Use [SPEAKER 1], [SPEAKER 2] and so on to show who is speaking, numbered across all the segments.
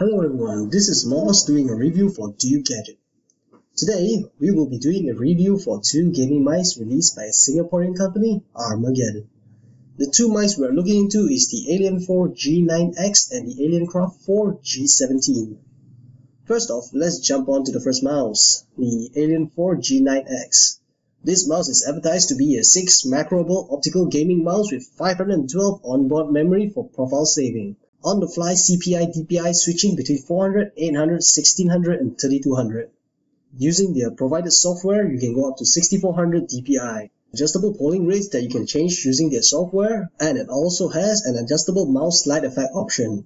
[SPEAKER 1] Hello everyone, this is Moss doing a review for Do You Gadget. Today, we will be doing a review for two gaming mice released by a Singaporean company, Armaggeddon. The two mice we are looking into is the Alien IV G9X and the Alien IV G17. First off, let's jump on to the first mouse, the Alien IV G9X. This mouse is advertised to be a 6 macroable optical gaming mouse with 512 onboard memory for profile saving. On-the-fly Cpi DPI switching between 400, 800, 1600 and 3200. Using their provided software, you can go up to 6400 DPI. Adjustable polling rates that you can change using their software, and it also has an adjustable mouse slide effect option.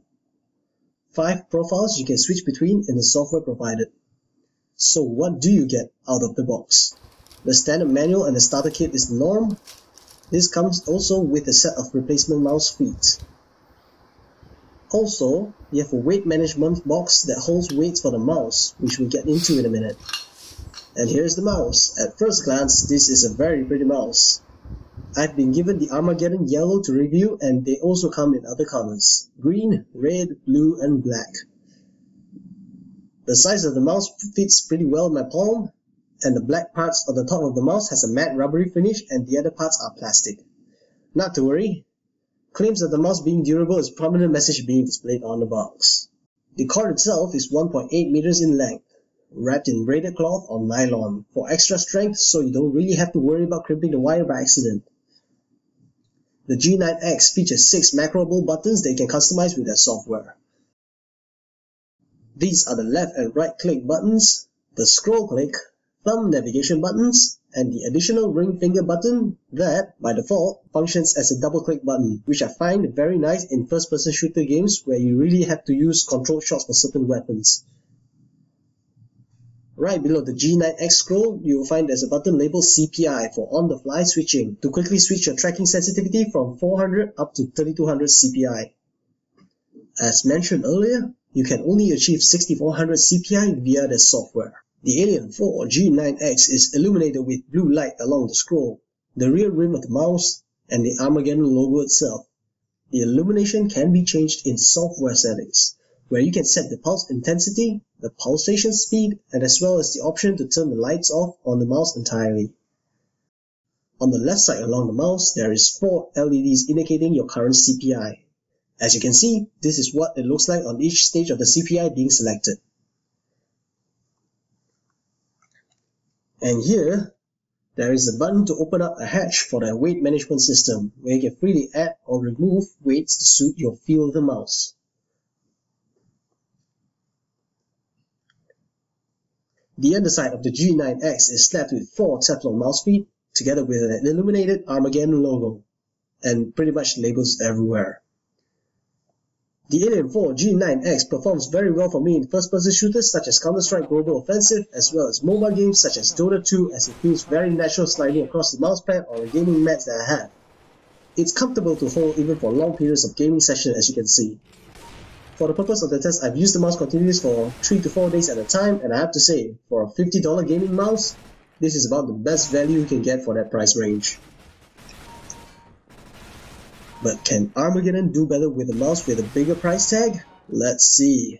[SPEAKER 1] 5 profiles you can switch between in the software provided. So what do you get out of the box? The standard manual and the starter kit is the norm. This comes also with a set of replacement mouse feet. Also, you have a weight management box that holds weights for the mouse, which we'll get into in a minute. And here's the mouse. At first glance, this is a very pretty mouse. I've been given the Armaggeddon yellow to review, and they also come in other colors: green, red, blue and black. The size of the mouse fits pretty well in my palm, and the black parts on the top of the mouse has a matte rubbery finish and the other parts are plastic. Not to worry. Claims of the mouse being durable is a prominent message being displayed on the box. The cord itself is 1.8 meters in length, wrapped in braided cloth or nylon for extra strength, so you don't really have to worry about crimping the wire by accident. The G9X features 6 macroable buttons that you can customize with their software. These are the left and right click buttons, the scroll click, thumb navigation buttons, and the additional ring finger button that, by default, functions as a double click button, which I find very nice in first-person shooter games where you really have to use controlled shots for certain weapons. Right below the G9X scroll, you will find there's a button labeled CPI for on-the-fly switching, to quickly switch your tracking sensitivity from 400 up to 3200 CPI. As mentioned earlier, you can only achieve 6400 CPI via the software. The Alien IV G9X is illuminated with blue light along the scroll, the rear rim of the mouse, and the Armageddon logo itself. The illumination can be changed in software settings, where you can set the pulse intensity, the pulsation speed, and as well as the option to turn the lights off on the mouse entirely. On the left side along the mouse, there is 4 LEDs indicating your current CPI. As you can see, this is what it looks like on each stage of the CPI being selected. And here, there is a button to open up a hatch for the weight management system, where you can freely add or remove weights to suit your feel of the mouse. The underside of the G9X is slapped with 4 Teflon mouse feet, together with an illuminated Armageddon logo, and pretty much labels everywhere. The Alien IV G9X performs very well for me in first-person shooters such as Counter-Strike Global Offensive, as well as mobile games such as Dota 2, as it feels very natural sliding across the mousepad or the gaming mats that I have. It's comfortable to hold even for long periods of gaming session, as you can see. For the purpose of the test, I've used the mouse continuously for 3 to 4 days at a time, and I have to say, for a $50 gaming mouse, this is about the best value you can get for that price range. But can Armageddon do better with a mouse with a bigger price tag? Let's see.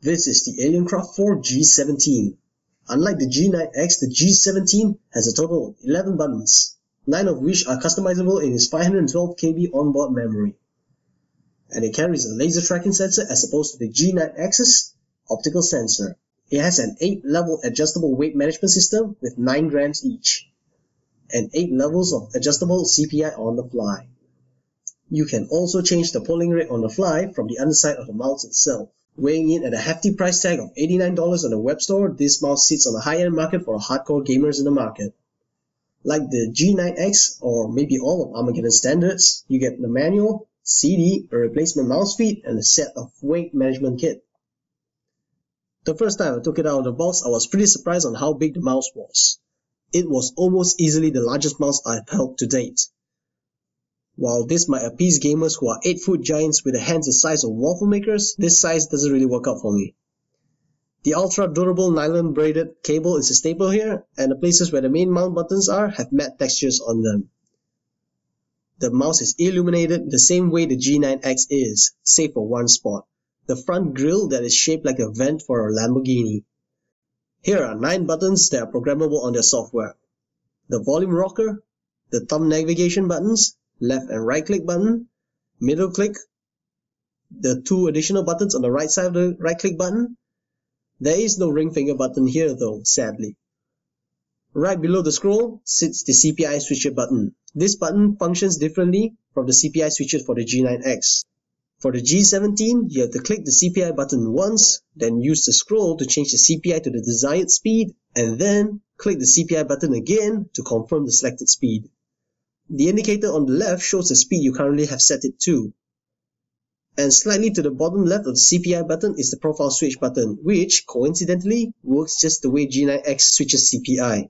[SPEAKER 1] This is the Alien IV G17. Unlike the G9X, the G17 has a total of 11 buttons, 9 of which are customizable in its 512 KB onboard memory. And it carries a laser tracking sensor as opposed to the G9X's optical sensor. It has an 8-level adjustable weight management system with 9 grams each, and 8 levels of adjustable CPI on the fly. You can also change the polling rate on the fly from the underside of the mouse itself. Weighing in at a hefty price tag of $89 on the web store, this mouse sits on the high-end market for hardcore gamers in the market. Like the G9X, or maybe all of Armageddon standards, you get the manual, CD, a replacement mouse feet, and a set of weight management kit. The first time I took it out of the box, I was pretty surprised on how big the mouse was. It was almost easily the largest mouse I've held to date. While this might appease gamers who are 8-foot giants with hands the size of waffle makers, this size doesn't really work out for me. The ultra-durable nylon braided cable is a staple here, and the places where the main mount buttons are have matte textures on them. The mouse is illuminated the same way the G9X is, save for one spot. the front grille that is shaped like a vent for a Lamborghini. Here are 9 buttons that are programmable on their software. The volume rocker, the thumb navigation buttons, left and right click button, middle click, the 2 additional buttons on the right side of the right click button. There is no ring finger button here though, sadly. Right below the scroll sits the Cpi Switcher button. This button functions differently from the Cpi switches for the G9X. For the G17, you have to click the Cpi button once, then use the scroll to change the Cpi to the desired speed, and then click the Cpi button again to confirm the selected speed. The indicator on the left shows the speed you currently have set it to. And slightly to the bottom left of the Cpi button is the profile switch button, which, coincidentally, works just the way G9X switches Cpi.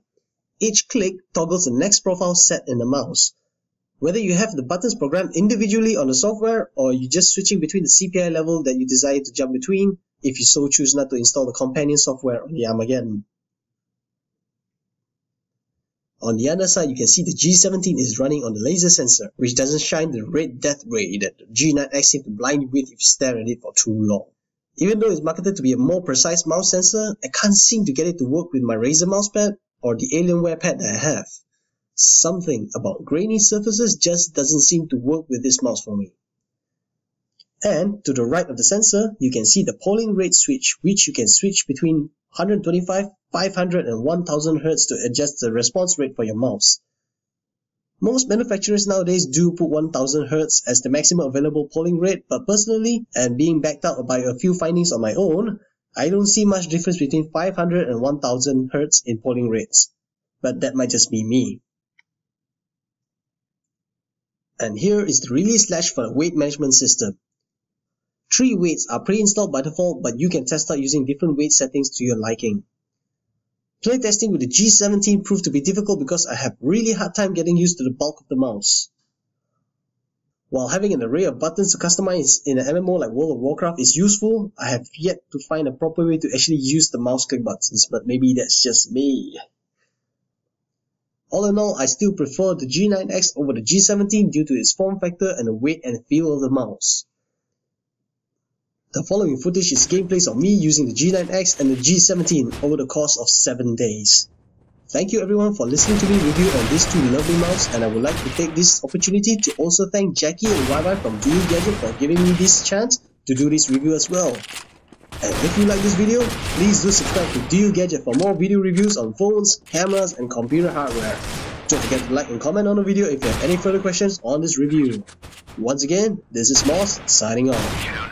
[SPEAKER 1] Each click toggles the next profile set in the mouse. Whether you have the buttons programmed individually on the software or you're just switching between the Cpi level that you desire to jump between, if you so choose not to install the companion software on the Armaggeddon. On the other side, you can see the G17 is running on the laser sensor, which doesn't shine the red death ray that the G9X seems to blind you with if you stare at it for too long. Even though it's marketed to be a more precise mouse sensor, I can't seem to get it to work with my Razer mousepad or the Alienware pad that I have. Something about grainy surfaces just doesn't seem to work with this mouse for me. And to the right of the sensor, you can see the polling rate switch, which you can switch between 125, 500 and 1000 Hz to adjust the response rate for your mouse. Most manufacturers nowadays do put 1000 Hz as the maximum available polling rate, but personally, and being backed up by a few findings on my own, I don't see much difference between 500 and 1000 Hz in polling rates. But that might just be me. And here is the release latch for the weight management system. 3 weights are pre-installed by default, but you can test out using different weight settings to your liking. Playtesting with the G17 proved to be difficult because I have really hard time getting used to the bulk of the mouse. While having an array of buttons to customize in an MMO like World of Warcraft is useful, I have yet to find a proper way to actually use the mouse click buttons, but maybe that's just me. All in all, I still prefer the G9X over the G17 due to its form factor and the weight and feel of the mouse. The following footage is gameplays of me using the G9X and the G17 over the course of 7 days. Thank you everyone for listening to me review on these 2 lovely mouse, and I would like to take this opportunity to also thank Jackie and YY from Dual Gadget for giving me this chance to do this review as well. And if you like this video, please do subscribe to Dual Gadget for more video reviews on phones, cameras and computer hardware. Don't forget to like and comment on the video if you have any further questions on this review. Once again, this is Moss signing off.